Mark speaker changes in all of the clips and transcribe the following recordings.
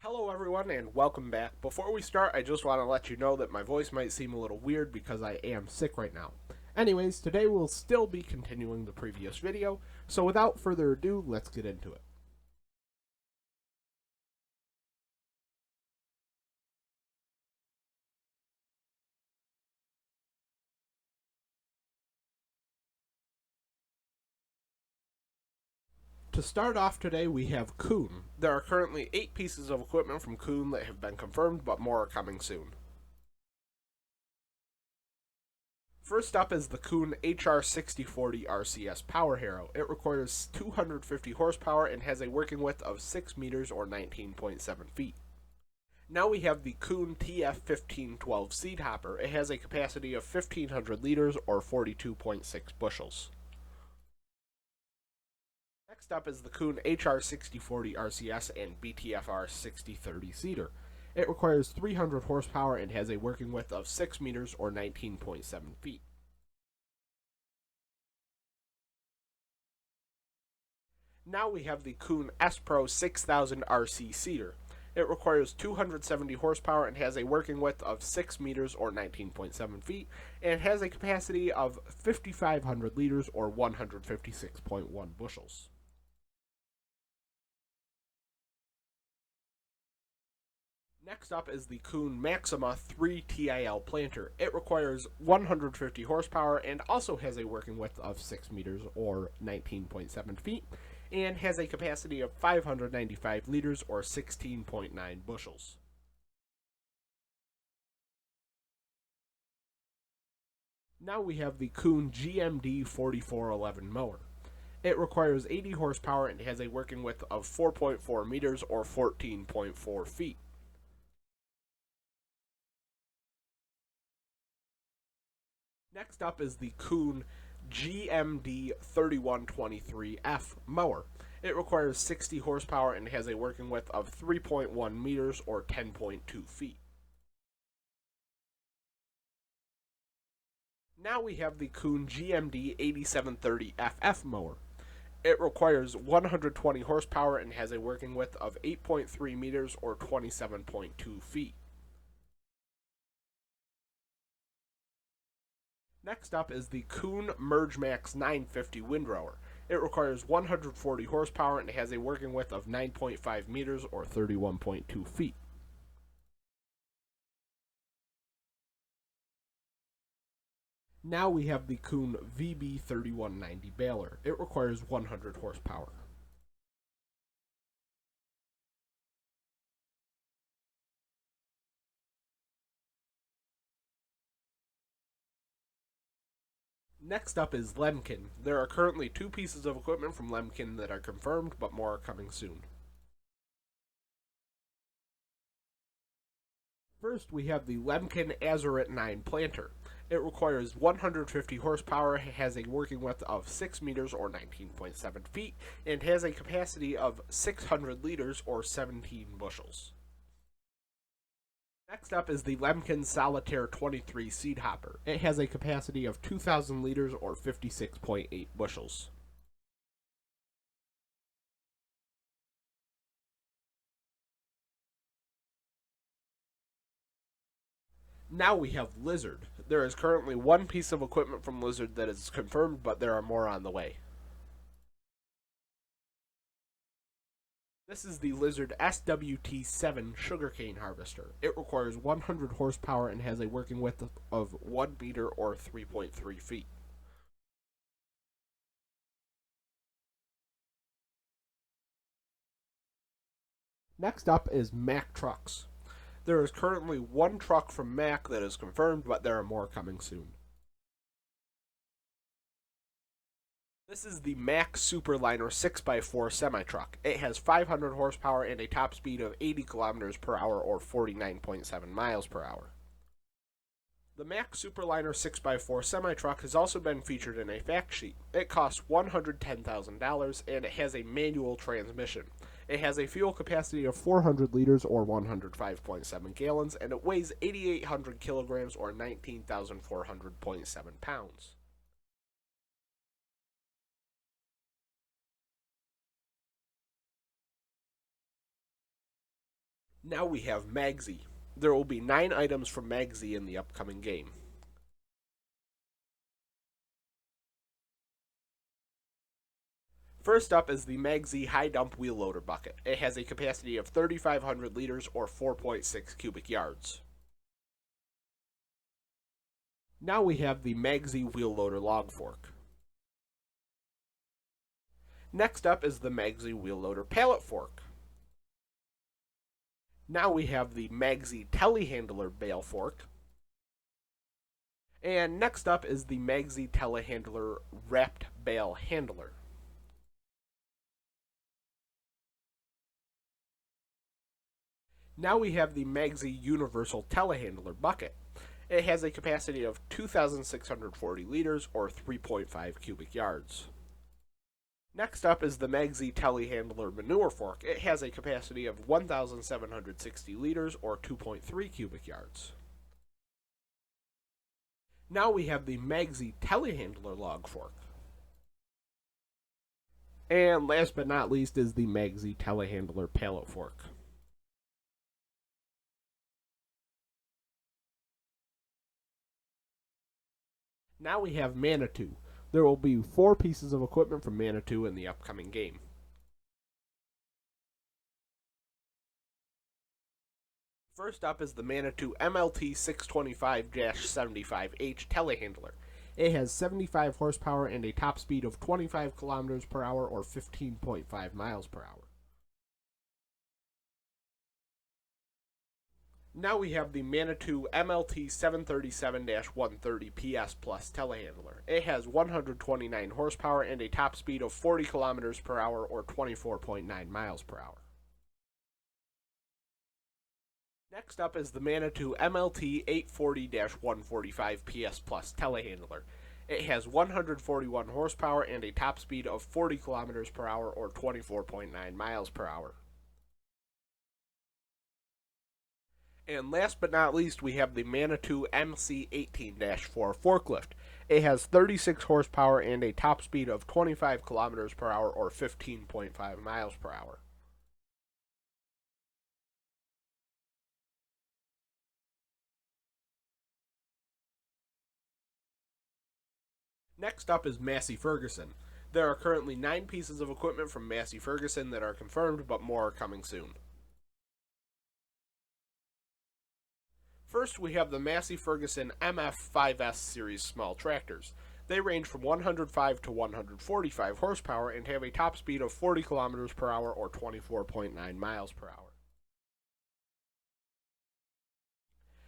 Speaker 1: Hello everyone and welcome back. Before we start, I just want to let you know that my voice might seem a little weird because I am sick right now. Anyways, today we'll still be continuing the previous video, so without further ado, let's get into it. To start off today, we have Kuhn. There are currently 8 pieces of equipment from Kuhn that have been confirmed, but more are coming soon. First up is the Kuhn HR6040 RCS Power Harrow. It requires 250 horsepower and has a working width of 6 meters or 19.7 feet. Now we have the Kuhn TF1512 Seed Hopper. It has a capacity of 1,500 liters or 42.6 bushels. Next up is the Kuhn HR6040 RCS and BTFR 6030 Seeder. It requires 300 horsepower and has a working width of 6 meters or 19.7 feet. Now we have the Kuhn S-Pro 6000 RC Seeder. It requires 270 horsepower and has a working width of 6 meters or 19.7 feet, and has a capacity of 5,500 liters or 156.1 bushels. Next up is the Kuhn Maxima 3 TIL planter. It requires 150 horsepower and also has a working width of 6 meters or 19.7 feet, and has a capacity of 595 liters or 16.9 bushels. Now we have the Kuhn GMD 4411 mower. It requires 80 horsepower and has a working width of 4.4 meters or 14.4 feet. Next up is the Kuhn GMD 3123F mower. It requires 60 horsepower and has a working width of 3.1 meters or 10.2 feet. Now we have the Kuhn GMD 8730FF mower. It requires 120 horsepower and has a working width of 8.3 meters or 27.2 feet. Next up is the Kuhn MergeMax 950 windrower. It requires 140 horsepower and has a working width of 9.5 meters or 31.2 feet. Now we have the Kuhn VB3190 baler. It requires 100 horsepower. Next up is Lemken. There are currently 2 pieces of equipment from Lemken that are confirmed, but more are coming soon. First, we have the Lemken Azuret 9 planter. It requires 150 horsepower, has a working width of 6 meters or 19.7 feet, and has a capacity of 600 liters or 17 bushels. Next up is the Lemken Solitaire 23 Seed Hopper. It has a capacity of 2,000 liters or 56.8 bushels. Now we have Lizard. There is currently 1 piece of equipment from Lizard that is confirmed, but there are more on the way. This is the Lizard SWT7 sugarcane harvester. It requires 100 horsepower and has a working width of 1 meter or 3.3 feet. Next up is Mack Trucks. There is currently 1 truck from Mack that is confirmed, but there are more coming soon. This is the Mack Superliner 6x4 semi-truck. It has 500 horsepower and a top speed of 80 kilometers per hour or 49.7 miles per hour. The Mack Superliner 6x4 semi-truck has also been featured in a fact sheet. It costs $110,000 and it has a manual transmission. It has a fuel capacity of 400 liters or 105.7 gallons, and it weighs 8,800 kilograms or 19,400.7 pounds. Now we have Magzy. There will be 9 items from Magzy in the upcoming game. First up is the Magzy High Dump Wheel Loader Bucket. It has a capacity of 3,500 liters or 4.6 cubic yards. Now we have the Magzy Wheel Loader Log Fork. Next up is the Magzy Wheel Loader Pallet Fork. Now we have the Magzy Telehandler Bale Fork. And next up is the Magzy Telehandler Wrapped Bale Handler. Now we have the Magzy Universal Telehandler Bucket. It has a capacity of 2,640 liters or 3.5 cubic yards. Next up is the Magzy Telehandler Manure Fork. It has a capacity of 1,760 liters or 2.3 cubic yards. Now we have the Magzy Telehandler Log Fork. And last but not least is the Magzy Telehandler Pallet Fork. Now we have Manatee. There will be 4 pieces of equipment from Manatee in the upcoming game. First up is the Manatee MLT 625-75H Telehandler. It has 75 horsepower and a top speed of 25 kilometers per hour or 15.5 miles per hour. Now we have the Manatee MLT 737-130 PS Plus Telehandler. It has 129 horsepower and a top speed of 40 kilometers per hour or 24.9 miles per hour. Next up is the Manatee MLT 840-145 PS Plus Telehandler. It has 141 horsepower and a top speed of 40 kilometers per hour or 24.9 miles per hour. And last but not least, we have the Manatee MC18-4 forklift. It has 36 horsepower and a top speed of 25 kilometers per hour or 15.5 miles per hour. Next up is Massey Ferguson. There are currently 9 pieces of equipment from Massey Ferguson that are confirmed, but more are coming soon. First, we have the Massey Ferguson MF5S series small tractors. They range from 105 to 145 horsepower and have a top speed of 40 kilometers per hour or 24.9 miles per hour.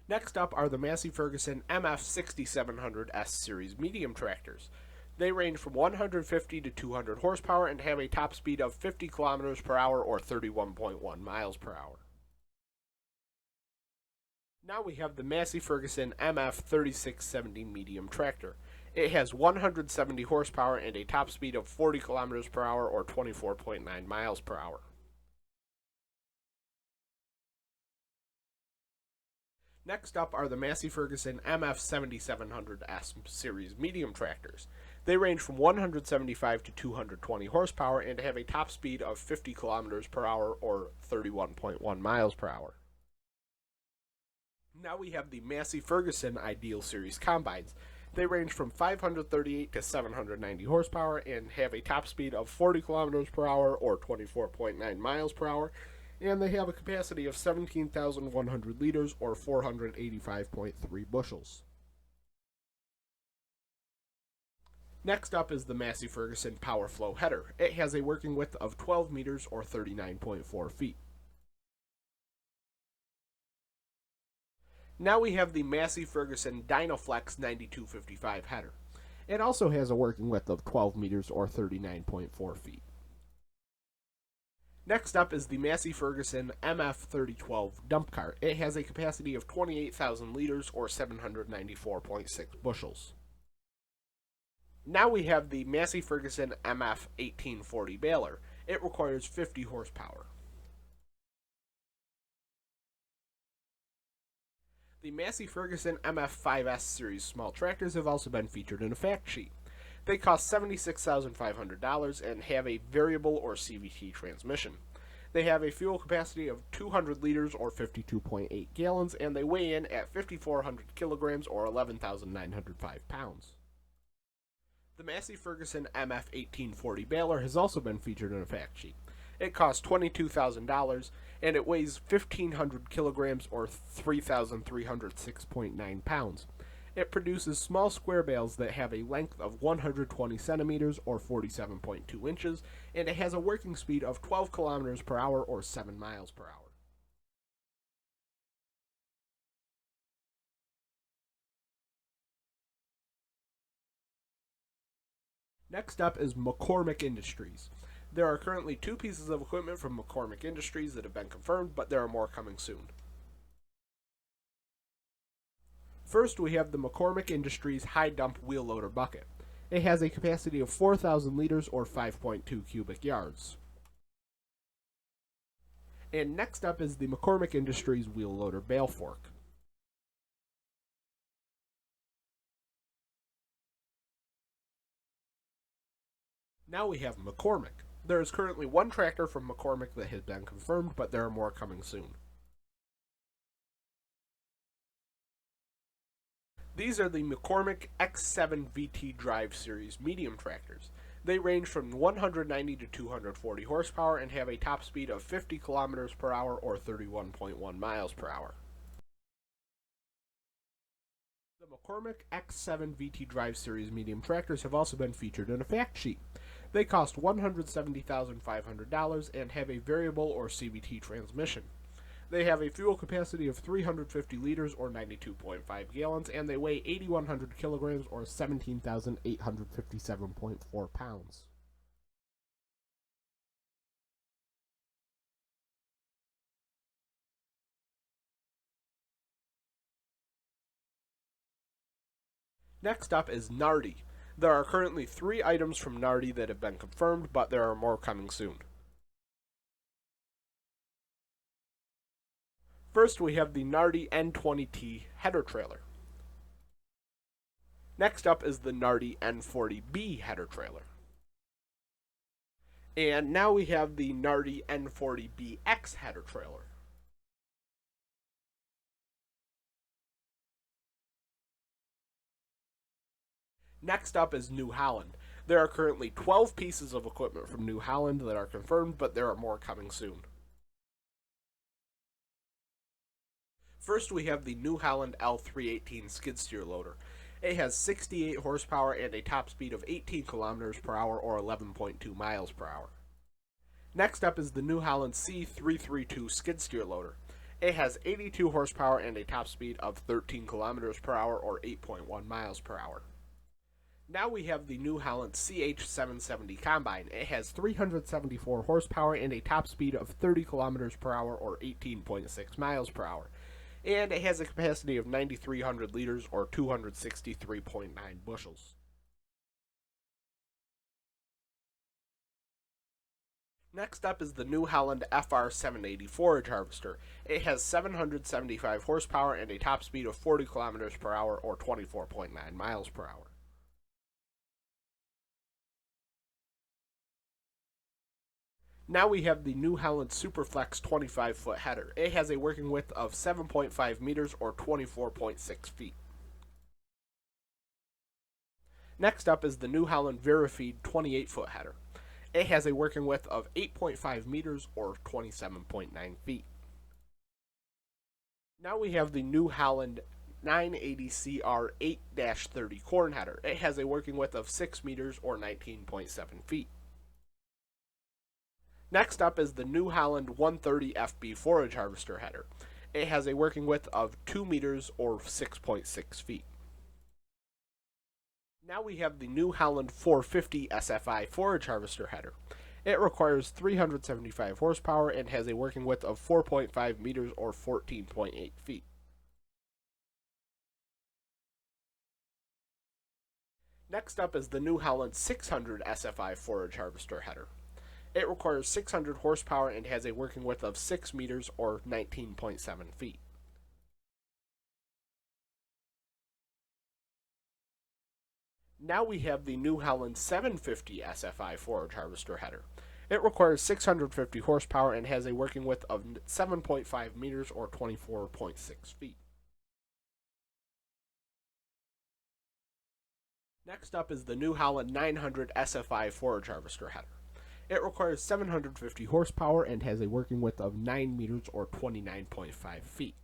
Speaker 1: Next up are the Massey Ferguson MF6700S series medium tractors. They range from 150 to 200 horsepower and have a top speed of 50 kilometers per hour or 31.1 miles per hour. Now we have the Massey Ferguson MF3670 medium tractor. It has 170 horsepower and a top speed of 40 kilometers per hour or 24.9 miles per hour. Next up are the Massey Ferguson MF7700S series medium tractors. They range from 175 to 220 horsepower and have a top speed of 50 kilometers per hour or 31.1 miles per hour. Now we have the Massey Ferguson Ideal Series combines. They range from 538 to 790 horsepower and have a top speed of 40 kilometers per hour or 24.9 miles per hour, and they have a capacity of 17,100 liters or 485.3 bushels. Next up is the Massey Ferguson Power Flow Header. It has a working width of 12 meters or 39.4 feet. Now we have the Massey Ferguson Dynaflex 9255 header. It also has a working width of 12 meters or 39.4 feet. Next up is the Massey Ferguson MF3012 dump cart. It has a capacity of 28,000 liters or 794.6 bushels. Now we have the Massey Ferguson MF1840 baler. It requires 50 horsepower. The Massey Ferguson MF5S series small tractors have also been featured in a fact sheet. They cost $76,500 and have a variable or CVT transmission. They have a fuel capacity of 200 liters or 52.8 gallons, and they weigh in at 5,400 kilograms or 11,905 pounds. The Massey Ferguson MF1840 baler has also been featured in a fact sheet. It costs $22,000 and it weighs 1,500 kilograms or 3,306.9 pounds. It produces small square bales that have a length of 120 centimeters or 47.2 inches, and it has a working speed of 12 kilometers per hour or 7 miles per hour. Next up is McCormick Industries. There are currently 2 pieces of equipment from McCormick Industries that have been confirmed, but there are more coming soon. First, we have the McCormick Industries high dump wheel loader bucket. It has a capacity of 4,000 liters or 5.2 cubic yards. And next up is the McCormick Industries wheel loader bale fork. Now we have McCormick. There is currently 1 tractor from McCormick that has been confirmed, but there are more coming soon. These are the McCormick X7 VT Drive Series medium tractors. They range from 190 to 240 horsepower and have a top speed of 50 kilometers per hour or 31.1 miles per hour. The McCormick X7 VT Drive Series medium tractors have also been featured in a fact sheet. They cost $170,500 and have a variable or CVT transmission. They have a fuel capacity of 350 liters or 92.5 gallons, and they weigh 8,100 kilograms or 17,857.4 pounds. Next up is Nardi. There are currently 3 items from Nardi that have been confirmed, but there are more coming soon. First, we have the Nardi N20T header trailer. Next up is the Nardi N40B header trailer. And now we have the Nardi N40BX header trailer. Next up is New Holland. There are currently 12 pieces of equipment from New Holland that are confirmed, but there are more coming soon. First, we have the New Holland L318 skid steer loader. It has 68 horsepower and a top speed of 18 kilometers per hour or 11.2 miles per hour. Next up is the New Holland C332 skid steer loader. It has 82 horsepower and a top speed of 13 kilometers per hour or 8.1 miles per hour. Now we have the New Holland CH770 combine. It has 374 horsepower and a top speed of 30 kilometers per hour or 18.6 miles per hour. And it has a capacity of 9,300 liters or 263.9 bushels. Next up is the New Holland FR780 forage harvester. It has 775 horsepower and a top speed of 40 kilometers per hour or 24.9 miles per hour. Now we have the New Holland Superflex 25-foot header. It has a working width of 7.5 meters or 24.6 feet. Next up is the New Holland Verifeed 28-foot header. It has a working width of 8.5 meters or 27.9 feet. Now we have the New Holland 980CR 8-30 corn header. It has a working width of 6 meters or 19.7 feet. Next up is the New Holland 130 FB forage harvester header. It has a working width of 2 meters or 6.6 feet. Now we have the New Holland 450 SFI forage harvester header. It requires 375 horsepower and has a working width of 4.5 meters or 14.8 feet. Next up is the New Holland 600 SFI forage harvester header. It requires 600 horsepower and has a working width of 6 meters or 19.7 feet. Now we have the New Holland 750 SFI forage harvester header. It requires 650 horsepower and has a working width of 7.5 meters or 24.6 feet. Next up is the New Holland 900 SFI forage harvester header. It requires 750 horsepower and has a working width of 9 meters or 29.5 feet.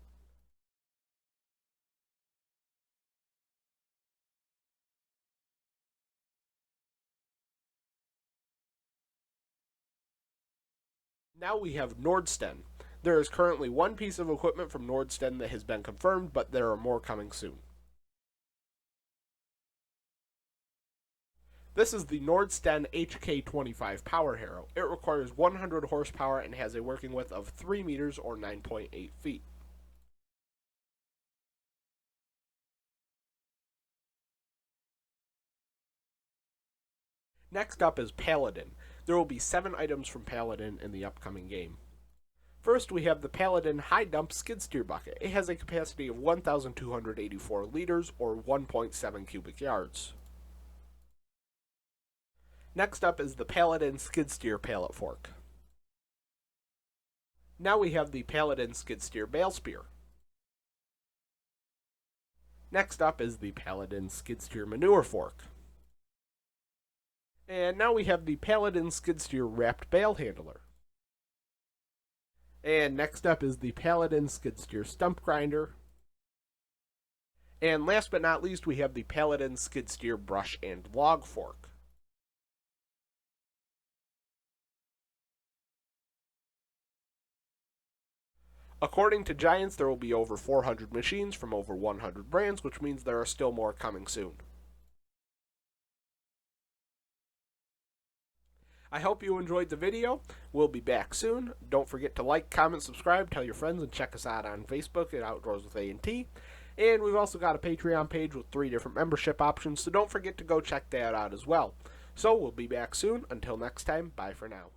Speaker 1: Now we have Nordstein. There is currently one piece of equipment from Nordstein that has been confirmed, but there are more coming soon. This is the Nordstein HK25 Power Harrow. It requires 100 horsepower and has a working width of 3 meters or 9.8 feet. Next up is Paladin. There will be 7 items from Paladin in the upcoming game. First, we have the Paladin High Dump Skid Steer Bucket. It has a capacity of 1,284 liters or 1.7 cubic yards. Next up is the Paladin Skid Steer Pallet Fork. Now we have the Paladin Skid Steer Bale Spear. Next up is the Paladin Skid Steer Manure Fork. And now we have the Paladin Skid Steer Wrapped Bale Handler. And next up is the Paladin Skid Steer Stump Grinder. And last but not least, we have the Paladin Skid Steer Brush and Log Fork. According to Giants, there will be over 400 machines from over 100 brands, which means there are still more coming soon. I hope you enjoyed the video. We'll be back soon. Don't forget to like, comment, subscribe, tell your friends, and check us out on Facebook at Outdoors with A&T. And we've also got a Patreon page with 3 different membership options, so don't forget to go check that out as well. So we'll be back soon. Until next time, bye for now.